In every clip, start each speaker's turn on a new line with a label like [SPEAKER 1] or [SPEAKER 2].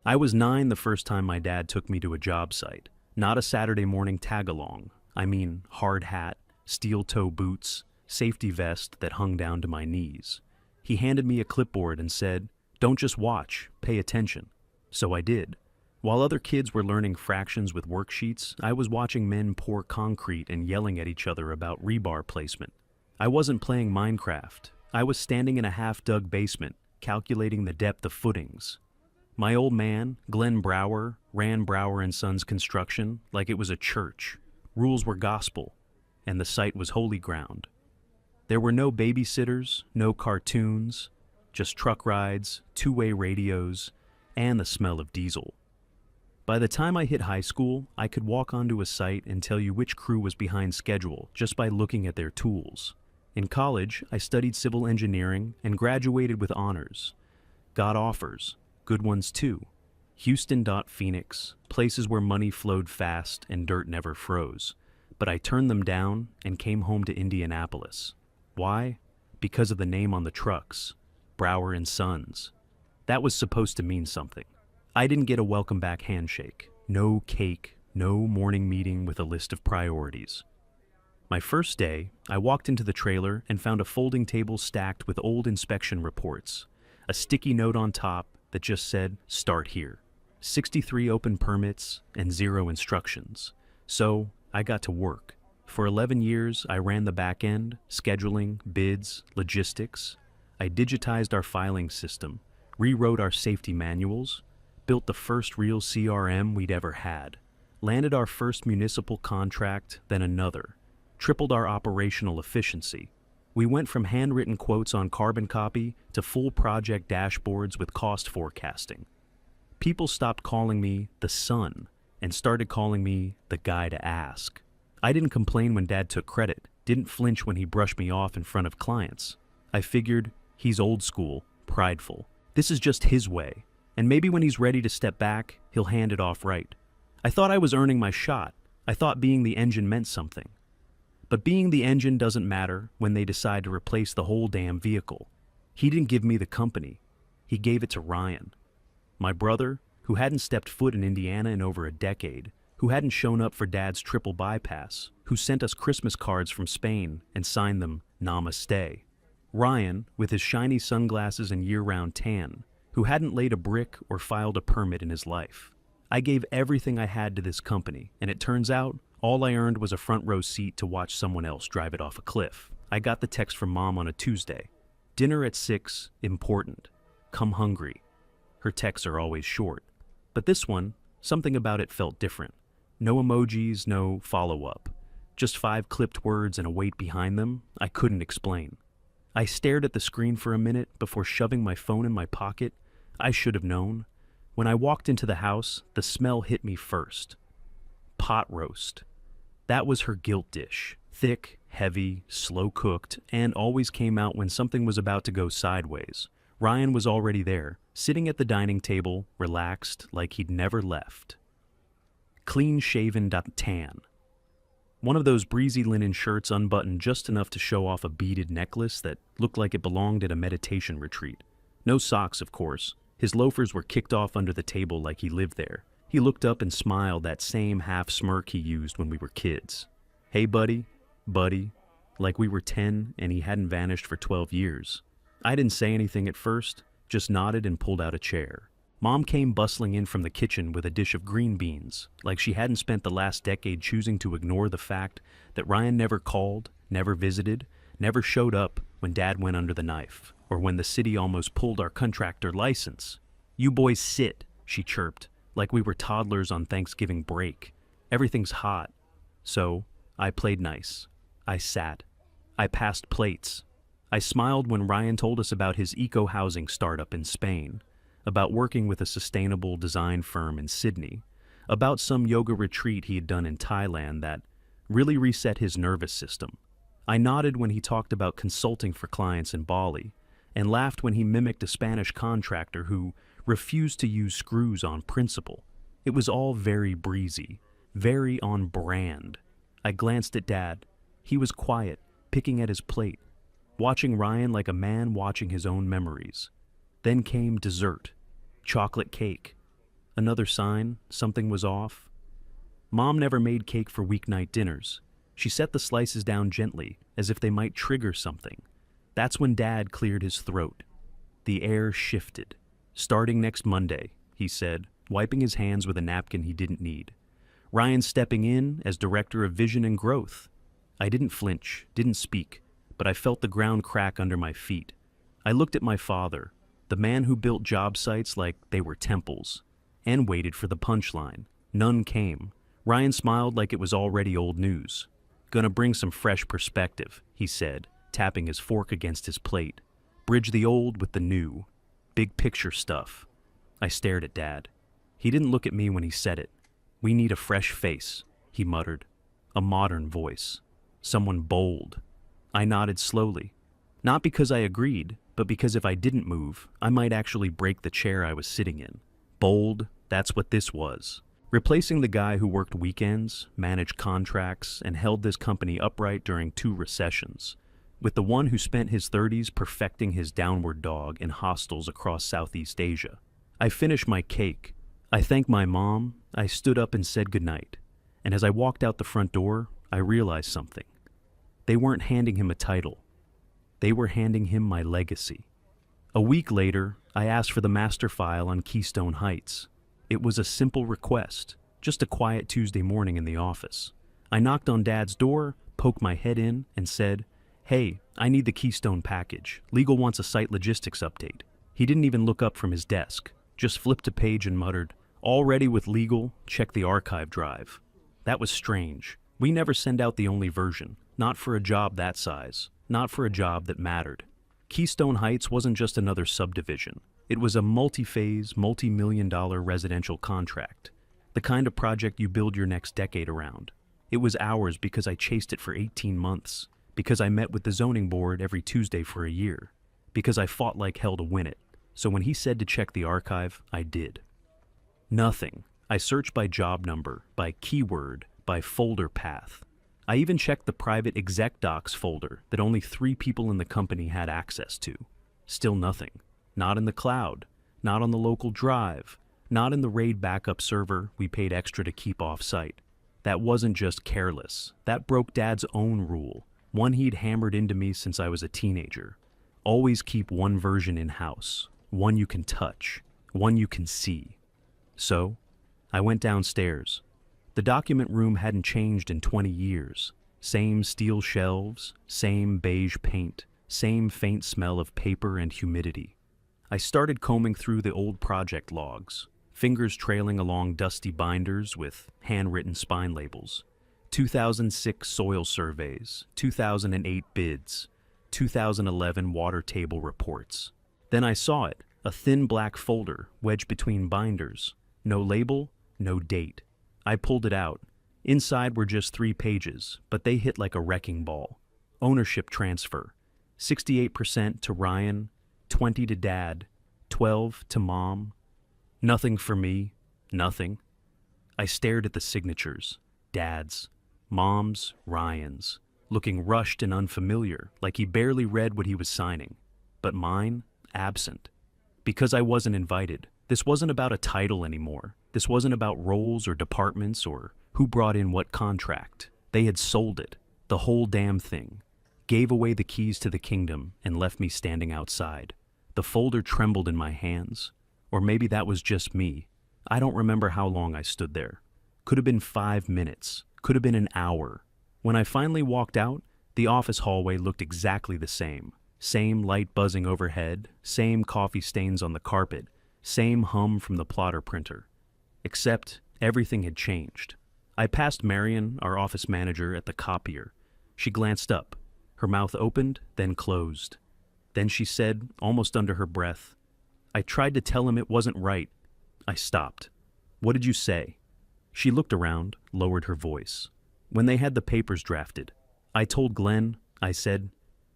[SPEAKER 1] I was 9 the first time my dad took me to a job site. Not a Saturday morning tag-along. I mean, hard hat, steel-toe boots, safety vest that hung down to my knees. He handed me a clipboard and said, "Don't just watch, pay attention." So I did. While other kids were learning fractions with worksheets, I was watching men pour concrete and yelling at each other about rebar placement. I wasn't playing Minecraft. I was standing in a half-dug basement, calculating the depth of footings. My old man, Glenn Brower, ran Brower and Sons Construction like it was a church. Rules were gospel, and the site was holy ground. There were no babysitters, no cartoons, just truck rides, two-way radios, and the smell of diesel. By the time I hit high school, I could walk onto a site and tell you which crew was behind schedule just by looking at their tools. In college, I studied civil engineering and graduated with honors. Got offers, good ones too. Houston, Phoenix, places where money flowed fast and dirt never froze. But I turned them down and came home to Indianapolis. Why? Because of the name on the trucks, Brower and Sons. That was supposed to mean something. I didn't get a welcome back handshake, no cake, no morning meeting with a list of priorities. My first day, I walked into the trailer and found a folding table stacked with old inspection reports, a sticky note on top that just said, "Start here." 63 open permits and 0 instructions. So I got to work. For 11 years, I ran the back end, scheduling, bids, logistics. I digitized our filing system, rewrote our safety manuals, built the first real CRM we'd ever had, landed our first municipal contract, then another, tripled our operational efficiency. We went from handwritten quotes on carbon copy to full project dashboards with cost forecasting. People stopped calling me the son and started calling me the guy to ask. I didn't complain when Dad took credit, didn't flinch when he brushed me off in front of clients. I figured, he's old school, prideful. This is just his way. And maybe when he's ready to step back, he'll hand it off right. I thought I was earning my shot. I thought being the engine meant something. But being the engine doesn't matter when they decide to replace the whole damn vehicle. He didn't give me the company. He gave it to Ryan. My brother, who hadn't stepped foot in Indiana in over a decade, who hadn't shown up for Dad's triple bypass, who sent us Christmas cards from Spain and signed them Namaste. Ryan, with his shiny sunglasses and year-round tan, who hadn't laid a brick or filed a permit in his life. I gave everything I had to this company, and it turns out all I earned was a front row seat to watch someone else drive it off a cliff. I got the text from Mom on a Tuesday. "Dinner at 6, important. Come hungry." Her texts are always short. But this one, something about it felt different. No emojis, no follow-up. Just 5 clipped words and a weight behind them I couldn't explain. I stared at the screen for a minute before shoving my phone in my pocket. I should have known. When I walked into the house, the smell hit me first. Pot roast. That was her guilt dish. Thick, heavy, slow-cooked, and always came out when something was about to go sideways. Ryan was already there, sitting at the dining table, relaxed, like he'd never left. Clean-shaven tan. One of those breezy linen shirts unbuttoned just enough to show off a beaded necklace that looked like it belonged at a meditation retreat. No socks, of course. His loafers were kicked off under the table like he lived there. He looked up and smiled that same half smirk he used when we were kids. "Hey, buddy," like we were 10 and he hadn't vanished for 12 years. I didn't say anything at first, just nodded and pulled out a chair. Mom came bustling in from the kitchen with a dish of green beans, like she hadn't spent the last decade choosing to ignore the fact that Ryan never called, never visited, never showed up when Dad went under the knife, or when the city almost pulled our contractor license. "You boys sit," she chirped, like we were toddlers on Thanksgiving break. "Everything's hot." So, I played nice. I sat. I passed plates. I smiled when Ryan told us about his eco-housing startup in Spain, about working with a sustainable design firm in Sydney, about some yoga retreat he had done in Thailand that really reset his nervous system. I nodded when he talked about consulting for clients in Bali, and laughed when he mimicked a Spanish contractor who refused to use screws on principle. It was all very breezy, very on brand. I glanced at Dad. He was quiet, picking at his plate, watching Ryan like a man watching his own memories. Then came dessert, chocolate cake. Another sign something was off. Mom never made cake for weeknight dinners. She set the slices down gently, as if they might trigger something. That's when Dad cleared his throat. The air shifted. "Starting next Monday," he said, wiping his hands with a napkin he didn't need. "Ryan's stepping in as Director of Vision and Growth." I didn't flinch, didn't speak, but I felt the ground crack under my feet. I looked at my father, the man who built job sites like they were temples, and waited for the punchline. None came. Ryan smiled like it was already old news. "Gonna bring some fresh perspective," he said, tapping his fork against his plate. "Bridge the old with the new. Big picture stuff." I stared at Dad. He didn't look at me when he said it. "We need a fresh face," he muttered. "A modern voice. Someone bold." I nodded slowly. Not because I agreed, but because if I didn't move, I might actually break the chair I was sitting in. Bold, that's what this was. Replacing the guy who worked weekends, managed contracts, and held this company upright during 2 recessions, with the one who spent his 30s perfecting his downward dog in hostels across Southeast Asia. I finished my cake. I thanked my mom. I stood up and said goodnight. And as I walked out the front door, I realized something. They weren't handing him a title. They were handing him my legacy. A week later, I asked for the master file on Keystone Heights. It was a simple request, just a quiet Tuesday morning in the office. I knocked on Dad's door, poked my head in, and said, "Hey, I need the Keystone package. Legal wants a site logistics update." He didn't even look up from his desk, just flipped a page and muttered, "All ready with legal, check the archive drive." That was strange. We never send out the only version, not for a job that size, not for a job that mattered. Keystone Heights wasn't just another subdivision. It was a multi-phase, multi-million-dollar residential contract, the kind of project you build your next decade around. It was ours because I chased it for 18 months, because I met with the zoning board every Tuesday for a year, because I fought like hell to win it. So when he said to check the archive, I did. Nothing. I searched by job number, by keyword, by folder path. I even checked the private exec docs folder that only 3 people in the company had access to. Still nothing. Not in the cloud, not on the local drive, not in the RAID backup server we paid extra to keep off-site. That wasn't just careless. That broke Dad's own rule, one he'd hammered into me since I was a teenager. Always keep one version in-house, one you can touch, one you can see. So, I went downstairs. The document room hadn't changed in 20 years. Same steel shelves, same beige paint, same faint smell of paper and humidity. I started combing through the old project logs, fingers trailing along dusty binders with handwritten spine labels. 2006 soil surveys, 2008 bids, 2011 water table reports. Then I saw it, a thin black folder wedged between binders. No label, no date. I pulled it out. Inside were just 3 pages, but they hit like a wrecking ball. Ownership transfer. 68% to Ryan, 20 to Dad, 12 to Mom. Nothing for me, nothing. I stared at the signatures. Dad's, Mom's, Ryan's, looking rushed and unfamiliar, like he barely read what he was signing. But mine, absent. Because I wasn't invited. This wasn't about a title anymore. This wasn't about roles or departments or who brought in what contract. They had sold it, the whole damn thing. Gave away the keys to the kingdom and left me standing outside. The folder trembled in my hands. Or maybe that was just me. I don't remember how long I stood there. Could have been 5 minutes. Could have been an hour. When I finally walked out, the office hallway looked exactly the same. Same light buzzing overhead, same coffee stains on the carpet, same hum from the plotter printer. Except everything had changed. I passed Marion, our office manager, at the copier. She glanced up. Her mouth opened, then closed. Then she said, almost under her breath, "I tried to tell him it wasn't right." I stopped. "What did you say?" She looked around, lowered her voice. "When they had the papers drafted, I told Glenn, I said,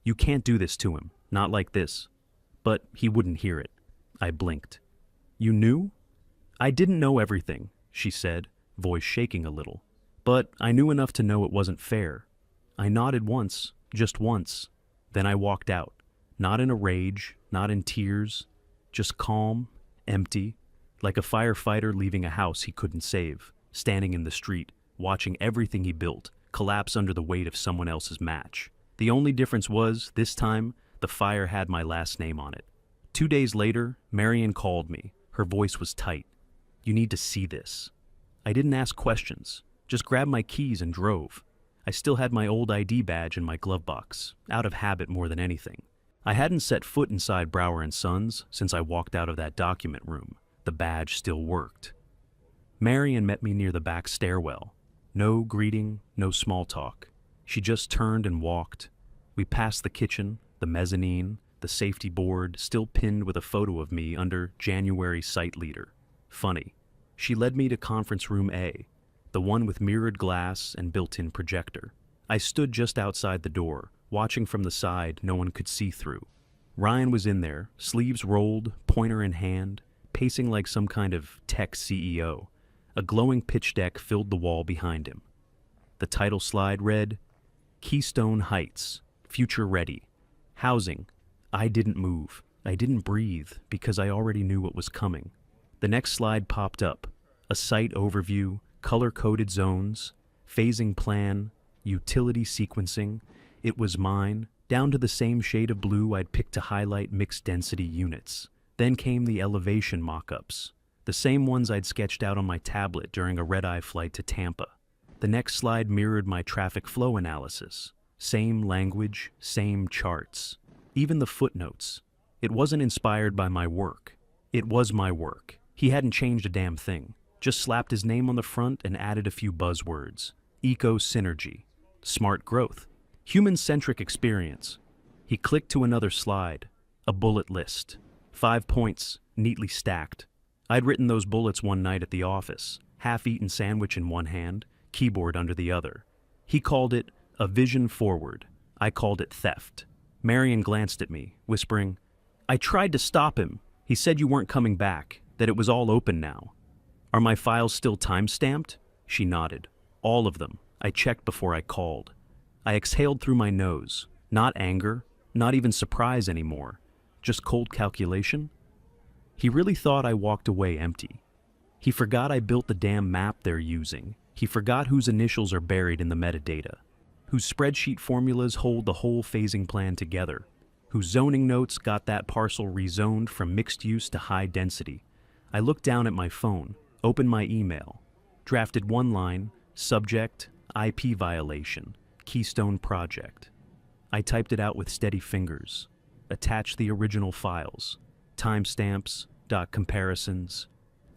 [SPEAKER 1] 'You can't do this to him, not like this.' But he wouldn't hear it." I blinked. "You knew?" "I didn't know everything," she said, voice shaking a little. "But I knew enough to know it wasn't fair." I nodded once, just once. Then I walked out. Not in a rage, not in tears, just calm, empty, like a firefighter leaving a house he couldn't save, standing in the street, watching everything he built collapse under the weight of someone else's match. The only difference was, this time, the fire had my last name on it. 2 days later, Marion called me. Her voice was tight. "You need to see this." I didn't ask questions, just grabbed my keys and drove. I still had my old ID badge in my glove box, out of habit more than anything. I hadn't set foot inside Brower & Sons since I walked out of that document room. The badge still worked. Marion met me near the back stairwell. No greeting, no small talk. She just turned and walked. We passed the kitchen, the mezzanine, the safety board, still pinned with a photo of me under January site leader. Funny. She led me to conference room A, the one with mirrored glass and built-in projector. I stood just outside the door, watching from the side no one could see through. Ryan was in there, sleeves rolled, pointer in hand, pacing like some kind of tech CEO. A glowing pitch deck filled the wall behind him. The title slide read, Keystone Heights, Future Ready. Housing. I didn't move. I didn't breathe because I already knew what was coming. The next slide popped up. A site overview, color-coded zones, phasing plan, utility sequencing. It was mine, down to the same shade of blue I'd picked to highlight mixed-density units. Then came the elevation mock-ups, the same ones I'd sketched out on my tablet during a red-eye flight to Tampa. The next slide mirrored my traffic flow analysis. Same language, same charts. Even the footnotes. It wasn't inspired by my work. It was my work. He hadn't changed a damn thing. Just slapped his name on the front and added a few buzzwords. Eco-synergy. Smart growth. Human-centric experience. He clicked to another slide. A bullet list. 5 points, neatly stacked. I'd written those bullets one night at the office, half-eaten sandwich in one hand, keyboard under the other. He called it a vision forward. I called it theft. Marion glanced at me, whispering, "I tried to stop him. He said you weren't coming back, that it was all open now. Are my files still time-stamped?" She nodded. "All of them. I checked before I called." I exhaled through my nose. Not anger, not even surprise anymore. Just cold calculation. He really thought I walked away empty. He forgot I built the damn map they're using. He forgot whose initials are buried in the metadata, whose spreadsheet formulas hold the whole phasing plan together, whose zoning notes got that parcel rezoned from mixed use to high density. I looked down at my phone, opened my email, drafted one line, subject, IP violation, Keystone Project. I typed it out with steady fingers, attached the original files, timestamps, comparisons,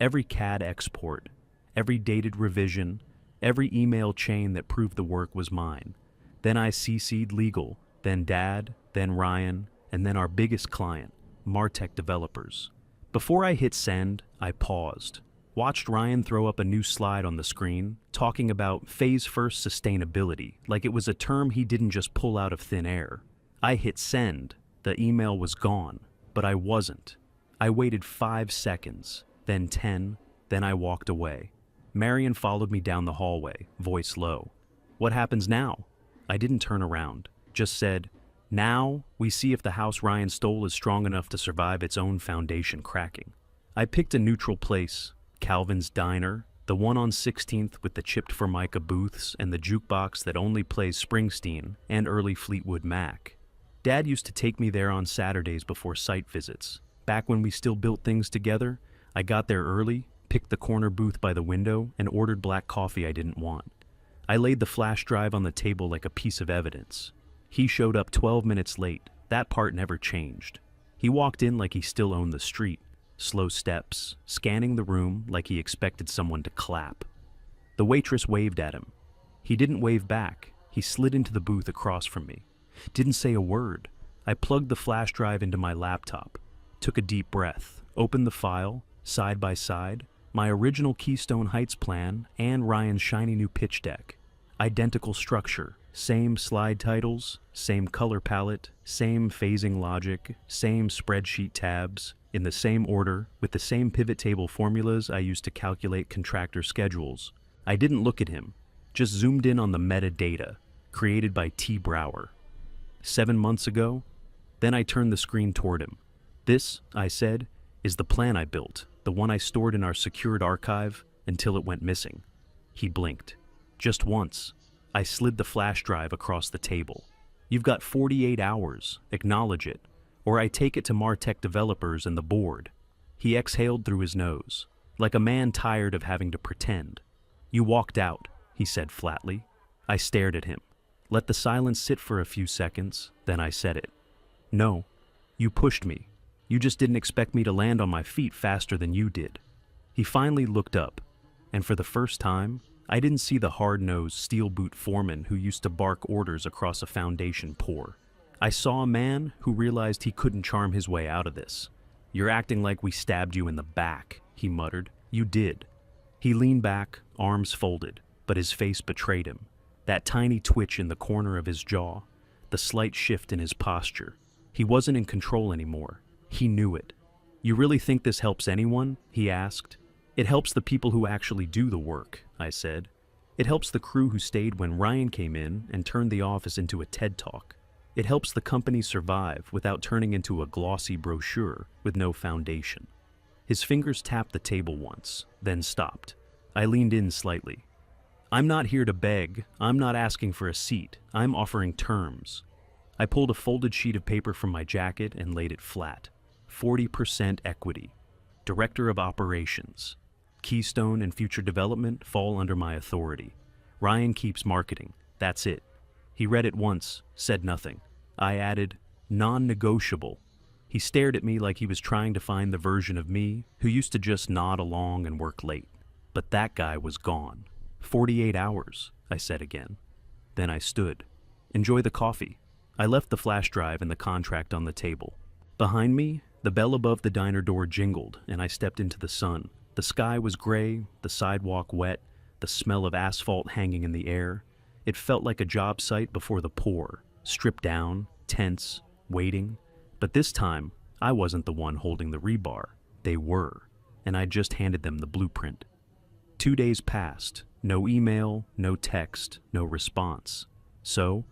[SPEAKER 1] every CAD export, every dated revision, every email chain that proved the work was mine. Then I CC'd legal, then Dad, then Ryan, and then our biggest client, Martech Developers. Before I hit send, I paused, watched Ryan throw up a new slide on the screen, talking about phase-first sustainability, like it was a term he didn't just pull out of thin air. I hit send. The email was gone, but I wasn't. I waited 5 seconds, then 10, then I walked away. Marion followed me down the hallway, voice low. "What happens now?" I didn't turn around, just said, "Now we see if the house Ryan stole is strong enough to survive its own foundation cracking." I picked a neutral place, Calvin's Diner, the one on 16th with the chipped Formica booths and the jukebox that only plays Springsteen and early Fleetwood Mac. Dad used to take me there on Saturdays before site visits. Back when we still built things together, I got there early, picked the corner booth by the window, and ordered black coffee I didn't want. I laid the flash drive on the table like a piece of evidence. He showed up 12 minutes late. That part never changed. He walked in like he still owned the street. Slow steps, scanning the room like he expected someone to clap. The waitress waved at him. He didn't wave back. He slid into the booth across from me. Didn't say a word. I plugged the flash drive into my laptop, took a deep breath, opened the file, side by side, my original Keystone Heights plan and Ryan's shiny new pitch deck. Identical structure, same slide titles, same color palette, same phasing logic, same spreadsheet tabs, in the same order, with the same pivot table formulas I used to calculate contractor schedules. I didn't look at him, just zoomed in on the metadata, created by T. Brower. 7 months ago? Then I turned the screen toward him. "This," I said, "is the plan I built. the one I stored in our secured archive until it went missing. He blinked. Just once. I slid the flash drive across the table. You've got 48 hours. Acknowledge it. Or I take it to Martech developers and the board. He exhaled through his nose, like a man tired of having to pretend. You walked out, he said flatly. I stared at him. Let the silence sit for a few seconds, then I said it. No, you pushed me. You just didn't expect me to land on my feet faster than you did. He finally looked up, and for the first time, I didn't see the hard-nosed, steel-boot foreman who used to bark orders across a foundation pour. I saw a man who realized he couldn't charm his way out of this. You're acting like we stabbed you in the back, he muttered. You did. He leaned back, arms folded, but his face betrayed him. That tiny twitch in the corner of his jaw, the slight shift in his posture. He wasn't in control anymore. He knew it. You really think this helps anyone? He asked. It helps the people who actually do the work, I said. It helps the crew who stayed when Ryan came in and turned the office into a TED Talk. It helps the company survive without turning into a glossy brochure with no foundation. His fingers tapped the table once, then stopped. I leaned in slightly. I'm not here to beg. I'm not asking for a seat. I'm offering terms. I pulled a folded sheet of paper from my jacket and laid it flat. 40% equity. Director of Operations. Keystone and future development fall under my authority. Ryan keeps marketing. That's it. He read it once, said nothing. I added, non-negotiable. He stared at me like he was trying to find the version of me who used to just nod along and work late. But that guy was gone. 48 hours, I said again. Then I stood. Enjoy the coffee. I left the flash drive and the contract on the table. Behind me, the bell above the diner door jingled, and I stepped into the sun. The sky was gray, the sidewalk wet, the smell of asphalt hanging in the air. It felt like a job site before the pour, stripped down, tense, waiting. But this time, I wasn't the one holding the rebar. They were, and I just handed them the blueprint. 2 days passed. No email, no text, no response. So,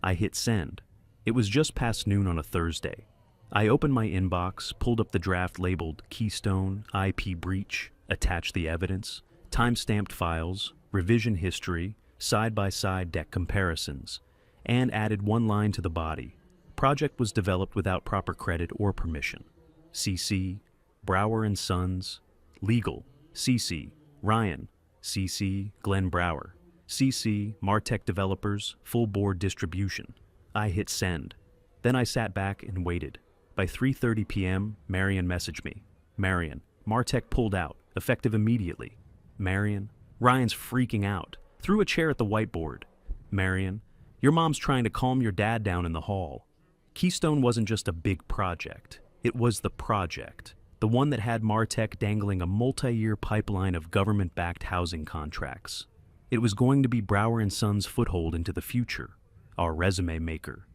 [SPEAKER 1] I hit send. It was just past noon on a Thursday. I opened my inbox, pulled up the draft labeled Keystone, IP breach, attached the evidence, time-stamped files, revision history, side-by-side deck comparisons, and added one line to the body. Project was developed without proper credit or permission. CC, Brower and Sons, Legal, CC, Ryan, CC, Glenn Brower, CC, Martech Developers, full board distribution. I hit send. Then I sat back and waited. By 3:30 p.m., Marion messaged me. Marion, Martech pulled out, effective immediately. Marion, Ryan's freaking out. Threw a chair at the whiteboard. Marion, your mom's trying to calm your dad down in the hall. Keystone wasn't just a big project. It was the project. The one that had Martech dangling a multi-year pipeline of government-backed housing contracts. It was going to be Brower and Sons' foothold into the future, our resume maker.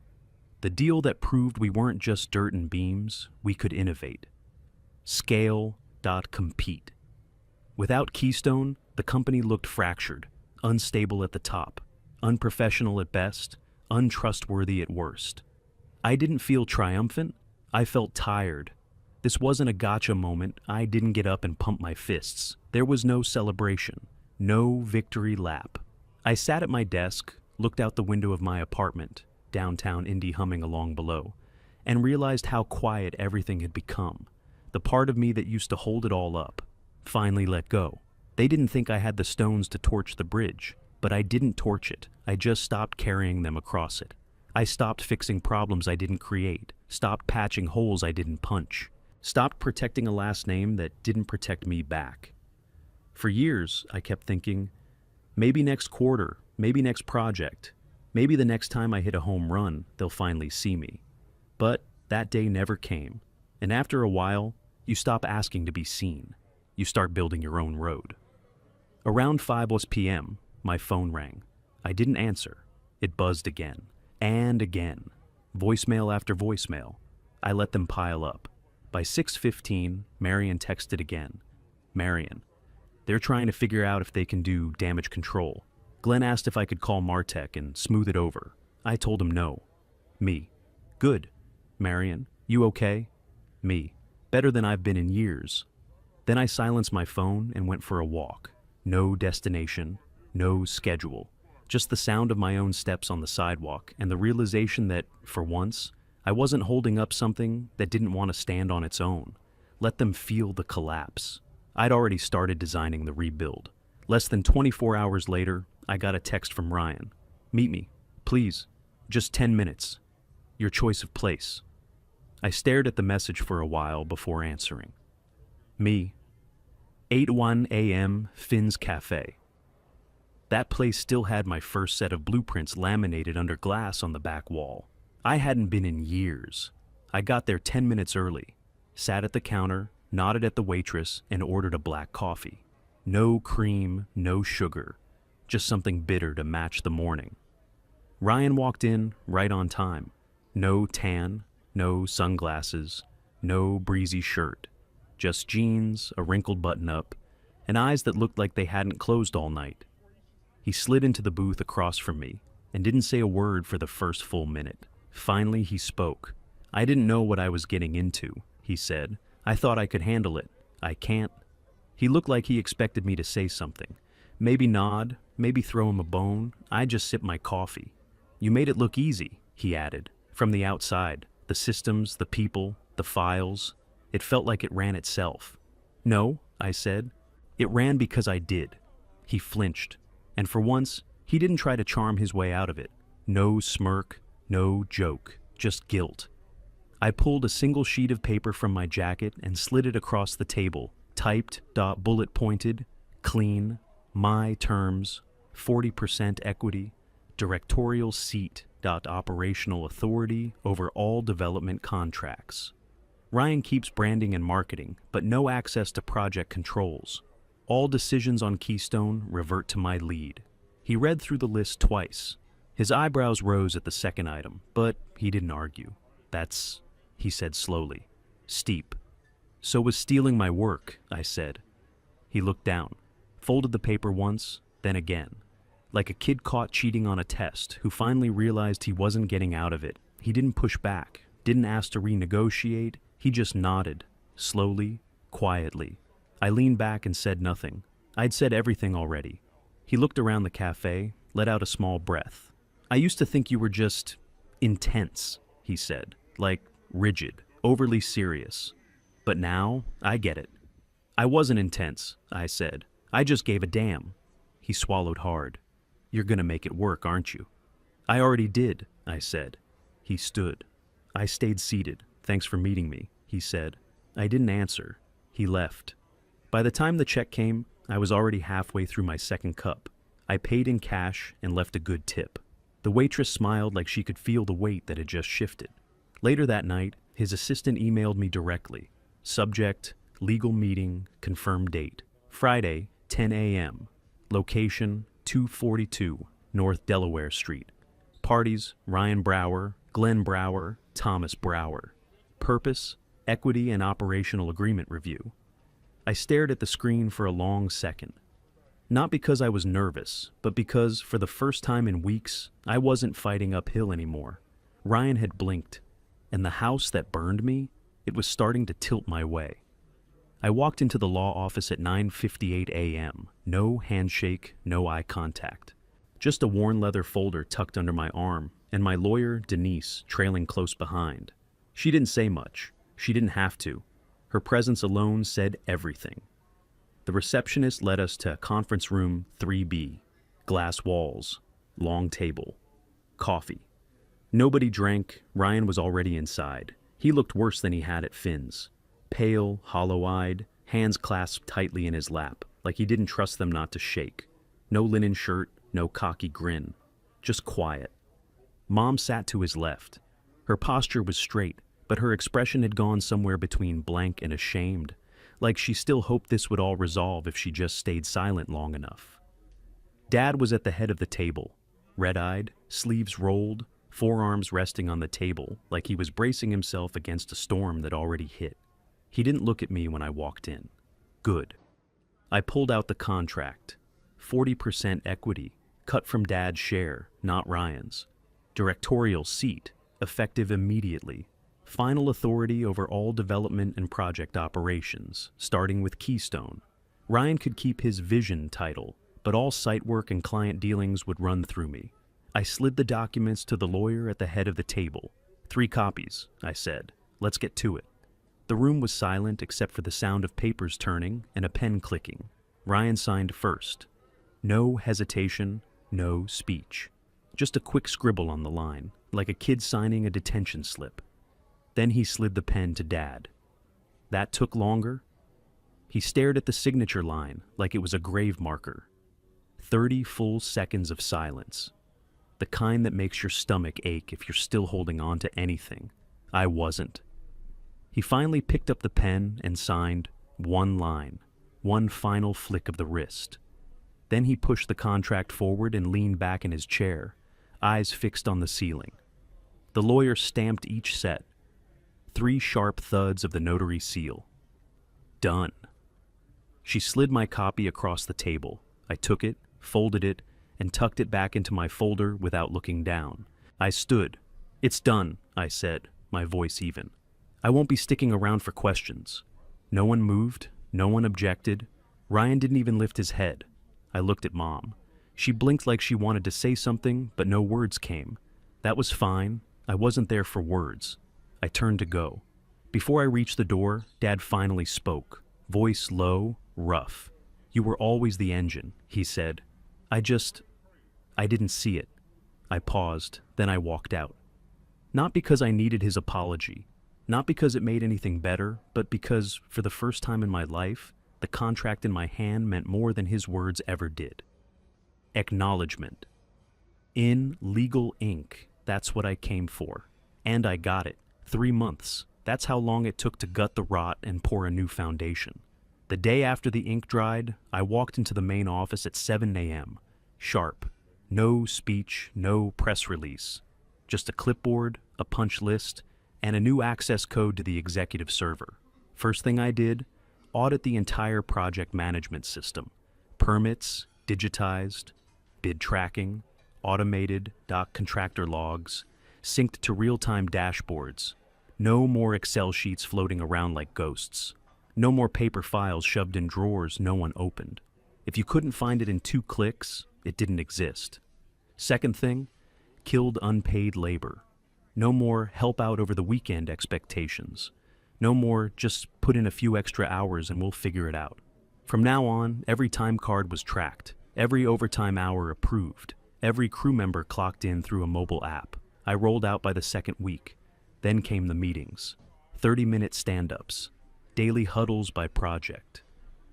[SPEAKER 1] The deal that proved we weren't just dirt and beams, we could innovate. Scale.compete. Without Keystone, the company looked fractured, unstable at the top, unprofessional at best, untrustworthy at worst. I didn't feel triumphant, I felt tired. This wasn't a gotcha moment. I didn't get up and pump my fists. There was no celebration, no victory lap. I sat at my desk, looked out the window of my apartment, downtown Indy humming along below, and realized how quiet everything had become. The part of me that used to hold it all up finally let go. They didn't think I had the stones to torch the bridge, but I didn't torch it. I just stopped carrying them across it. I stopped fixing problems I didn't create, stopped patching holes I didn't punch. Stopped protecting a last name that didn't protect me back. For years, I kept thinking, maybe next quarter, maybe next project, maybe the next time I hit a home run, they'll finally see me. But that day never came, and after a while, you stop asking to be seen. You start building your own road. Around 5 p.m., my phone rang. I didn't answer. It buzzed again, and again. Voicemail after voicemail. I let them pile up. By 6:15, Marion texted again. Marion, they're trying to figure out if they can do damage control. Glenn asked if I could call Martech and smooth it over. I told him no. Me, good. Marion, you okay? Me, better than I've been in years. Then I silenced my phone and went for a walk. No destination, no schedule. Just the sound of my own steps on the sidewalk and the realization that, for once, I wasn't holding up something that didn't want to stand on its own. Let them feel the collapse. I'd already started designing the rebuild. Less than 24 hours later, I got a text from Ryan. "Meet me, please. Just 10 minutes. Your choice of place." I stared at the message for a while before answering. Me. 8:01 a.m. Finn's Cafe. That place still had my first set of blueprints laminated under glass on the back wall. I hadn't been in years. I got there 10 minutes early, sat at the counter, nodded at the waitress, and ordered a black coffee. No cream, no sugar, just something bitter to match the morning. Ryan walked in right on time. No tan, no sunglasses, no breezy shirt. Just jeans, a wrinkled button-up, and eyes that looked like they hadn't closed all night. He slid into the booth across from me and didn't say a word for the first full minute. Finally, he spoke. "I didn't know what I was getting into," he said. "I thought I could handle it. I can't." He looked like he expected me to say something. Maybe nod, maybe throw him a bone. I just sipped my coffee. "You made it look easy," he added. "From the outside, the systems, the people, the files. It felt like it ran itself." "No," I said. "It ran because I did." He flinched. And for once, he didn't try to charm his way out of it. No smirk, no joke, just guilt. I pulled a single sheet of paper from my jacket and slid it across the table, typed, bullet pointed, clean, my terms, 40% equity, directorial seat, operational authority over all development contracts. Ryan keeps branding and marketing, but no access to project controls. All decisions on Keystone revert to my lead. He read through the list twice. His eyebrows rose at the second item, but he didn't argue. "That's," he said slowly, "steep." "So was stealing my work," I said. He looked down, folded the paper once, then again. Like a kid caught cheating on a test who finally realized he wasn't getting out of it. He didn't push back, didn't ask to renegotiate. He just nodded, slowly, quietly. I leaned back and said nothing. I'd said everything already. He looked around the cafe, let out a small breath. "I used to think you were just intense," he said, "like rigid, overly serious. But now, I get it." "I wasn't intense," I said. "I just gave a damn." He swallowed hard. "You're gonna make it work, aren't you?" "I already did," I said. He stood. I stayed seated. "Thanks for meeting me," he said. I didn't answer. He left. By the time the check came, I was already halfway through my second cup. I paid in cash and left a good tip. The waitress smiled like she could feel the weight that had just shifted. Later that night, his assistant emailed me directly. Subject, legal meeting, confirmed date. Friday, 10 a.m. Location, 242 North Delaware Street. Parties, Ryan Brower, Glenn Brower, Thomas Brower. Purpose, equity and operational agreement review. I stared at the screen for a long second. Not because I was nervous, but because, for the first time in weeks, I wasn't fighting uphill anymore. Ryan had blinked, and the house that burned me, it was starting to tilt my way. I walked into the law office at 9:58 a.m. No handshake, no eye contact. Just a worn leather folder tucked under my arm, and my lawyer, Denise, trailing close behind. She didn't say much. She didn't have to. Her presence alone said everything. The receptionist led us to conference room 3B. Glass walls, long table, coffee. Nobody drank. Ryan was already inside. He looked worse than he had at Finn's. Pale, hollow-eyed, hands clasped tightly in his lap, like he didn't trust them not to shake. No linen shirt, no cocky grin. Just quiet. Mom sat to his left. Her posture was straight, but her expression had gone somewhere between blank and ashamed, like she still hoped this would all resolve if she just stayed silent long enough. Dad was at the head of the table, red-eyed, sleeves rolled, forearms resting on the table like he was bracing himself against a storm that already hit. He didn't look at me when I walked in. Good. I pulled out the contract. 40% equity, cut from Dad's share, not Ryan's. Directorial seat, effective immediately. final authority over all development and project operations, starting with Keystone. Ryan could keep his vision title, but all site work and client dealings would run through me. I slid the documents to the lawyer at the head of the table. 3 copies, I said. Let's get to it. The room was silent except for the sound of papers turning and a pen clicking. Ryan signed first. No hesitation, no speech. Just a quick scribble on the line, like a kid signing a detention slip. Then he slid the pen to Dad. That took longer. He stared at the signature line like it was a grave marker. 30 full seconds of silence. The kind that makes your stomach ache if you're still holding on to anything. I wasn't. He finally picked up the pen and signed one line, one final flick of the wrist. Then he pushed the contract forward and leaned back in his chair, eyes fixed on the ceiling. The lawyer stamped each set. 3 sharp thuds of the notary seal. Done. She slid my copy across the table. I took it, folded it, and tucked it back into my folder without looking down. I stood. It's done, I said, my voice even. I won't be sticking around for questions. No one moved, no one objected. Ryan didn't even lift his head. I looked at Mom. She blinked like she wanted to say something, but no words came. That was fine. I wasn't there for words. I turned to go. Before I reached the door, Dad finally spoke, voice low, rough. You were always the engine, he said. I didn't see it. I paused, then I walked out. Not because I needed his apology, not because it made anything better, but because, for the first time in my life, the contract in my hand meant more than his words ever did. Acknowledgement. In legal ink, that's what I came for. And I got it. 3 months. That's how long it took to gut the rot and pour a new foundation. The day after the ink dried, I walked into the main office at 7 a.m. Sharp. No speech, no press release. Just a clipboard, a punch list, and a new access code to the executive server. First thing I did, audit the entire project management system. Permits, digitized, bid tracking, automated, doc contractor logs, synced to real-time dashboards. No more Excel sheets floating around like ghosts. No more paper files shoved in drawers no one opened. If you couldn't find it in 2 clicks, it didn't exist. Second thing, killed unpaid labor. No more help out over the weekend expectations. No more just put in a few extra hours and we'll figure it out. From now on, every time card was tracked, every overtime hour approved, every crew member clocked in through a mobile app. I rolled out by the 2nd week. Then came the meetings. 30-minute stand-ups. Daily huddles by project.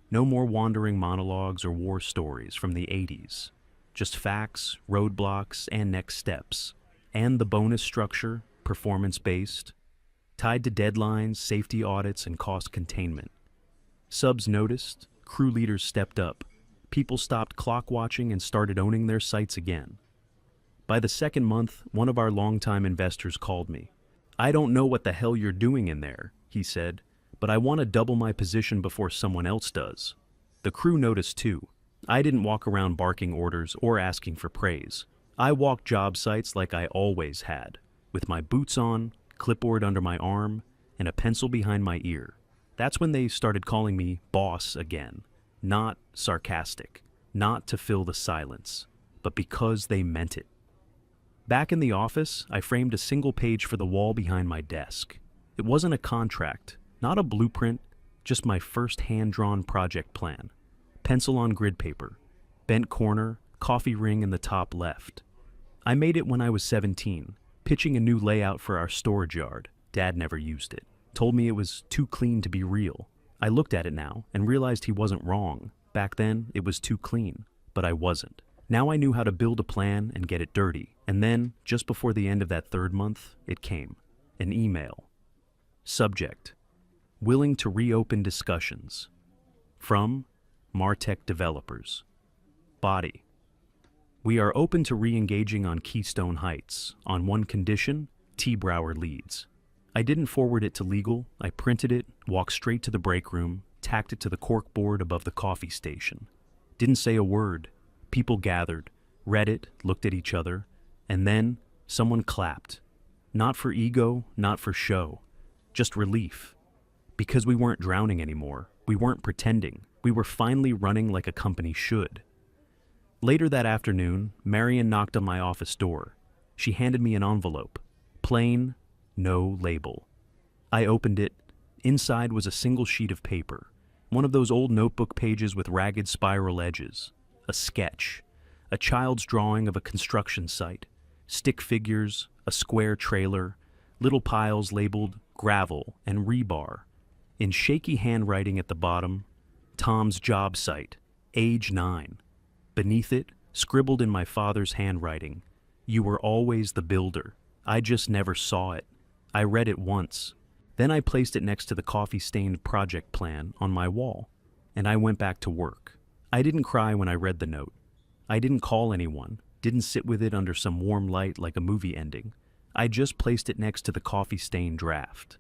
[SPEAKER 1] No more wandering monologues or war stories from the 80s. Just facts, roadblocks, and next steps. And the bonus structure, performance-based, tied to deadlines, safety audits, and cost containment. Subs noticed, crew leaders stepped up. People stopped clock watching and started owning their sites again. By the 2nd month, one of our longtime investors called me. I don't know what the hell you're doing in there, he said, but I want to double my position before someone else does. The crew noticed too. I didn't walk around barking orders or asking for praise. I walked job sites like I always had, with my boots on, clipboard under my arm, and a pencil behind my ear. That's when they started calling me boss again. Not sarcastic, not to fill the silence, but because they meant it. Back in the office, I framed a single page for the wall behind my desk. It wasn't a contract, not a blueprint, just my first hand-drawn project plan. Pencil on grid paper, bent corner, coffee ring in the top left. I made it when I was 17, pitching a new layout for our storage yard. Dad never used it. Told me it was too clean to be real. I looked at it now and realized he wasn't wrong. Back then, it was too clean, but I wasn't. Now I knew how to build a plan and get it dirty. And then, just before the end of that 3rd month, it came. An email. Subject: willing to reopen discussions. From Martech Developers. Body: we are open to re-engaging on Keystone Heights, on one condition: T. Brower leads. I didn't forward it to legal. I printed it, walked straight to the break room, tacked it to the corkboard above the coffee station. Didn't say a word. People gathered, read it, looked at each other, and then someone clapped. Not for ego, not for show. Just relief. Because we weren't drowning anymore. We weren't pretending. We were finally running like a company should. Later that afternoon, Marion knocked on my office door. She handed me an envelope. Plain, no label. I opened it. Inside was a single sheet of paper. One of those old notebook pages with ragged spiral edges. A sketch. A child's drawing of a construction site. Stick figures, a square trailer, little piles labeled gravel and rebar. In shaky handwriting at the bottom, Tom's job site, age 9. Beneath it, scribbled in my father's handwriting, "You were always the builder. I just never saw it." I read it once. Then I placed it next to the coffee-stained project plan on my wall, and I went back to work. I didn't cry when I read the note. I didn't call anyone, didn't sit with it under some warm light like a movie ending. I just placed it next to the coffee-stained draft.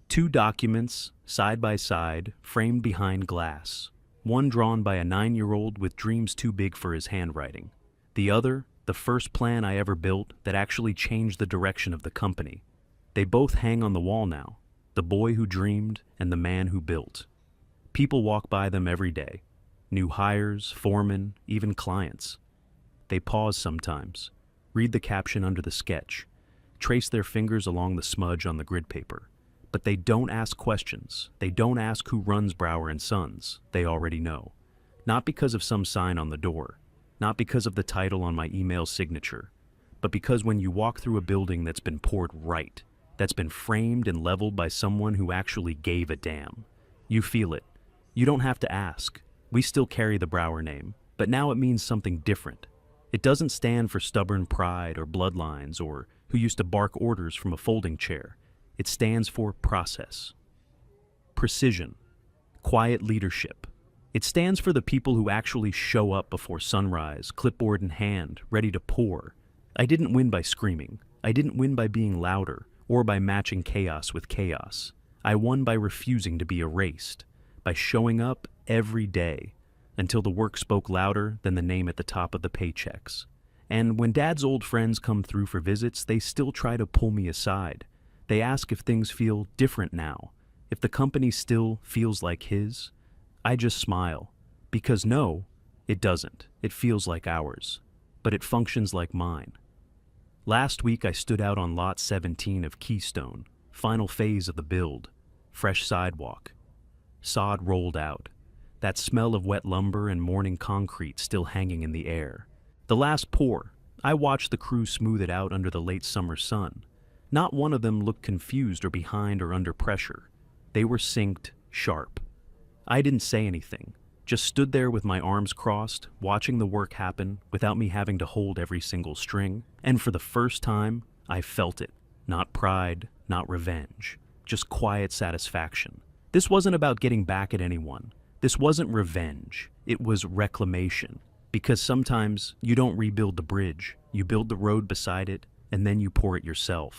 [SPEAKER 1] 2 documents, side by side, framed behind glass. One drawn by a 9-year-old with dreams too big for his handwriting. The other, the first plan I ever built that actually changed the direction of the company. They both hang on the wall now, the boy who dreamed and the man who built. People walk by them every day. New hires, foremen, even clients. They pause sometimes, read the caption under the sketch, trace their fingers along the smudge on the grid paper. But they don't ask questions. They don't ask who runs Brower and Sons. They already know. Not because of some sign on the door. Not because of the title on my email signature. But because when you walk through a building that's been poured right, that's been framed and leveled by someone who actually gave a damn, you feel it. You don't have to ask. We still carry the Brower name, but now it means something different. It doesn't stand for stubborn pride or bloodlines or who used to bark orders from a folding chair. It stands for process, precision, quiet leadership. It stands for the people who actually show up before sunrise, clipboard in hand, ready to pour. I didn't win by screaming. I didn't win by being louder or by matching chaos with chaos. I won by refusing to be erased, by showing up every day until the work spoke louder than the name at the top of the paychecks. And when Dad's old friends come through for visits, they still try to pull me aside. They ask if things feel different now, if the company still feels like his. I just smile, because no, it doesn't. It feels like ours, but it functions like mine. Last week I stood out on lot 17 of Keystone, final phase of the build, fresh sidewalk. Sod rolled out, that smell of wet lumber and morning concrete still hanging in the air. The last pour, I watched the crew smooth it out under the late summer sun. Not one of them looked confused or behind or under pressure. They were synced, sharp. I didn't say anything, just stood there with my arms crossed, watching the work happen without me having to hold every single string. And for the first time, I felt it. Not pride, not revenge, just quiet satisfaction. This wasn't about getting back at anyone. This wasn't revenge. It was reclamation. Because sometimes you don't rebuild the bridge, you build the road beside it, and then you pour it yourself.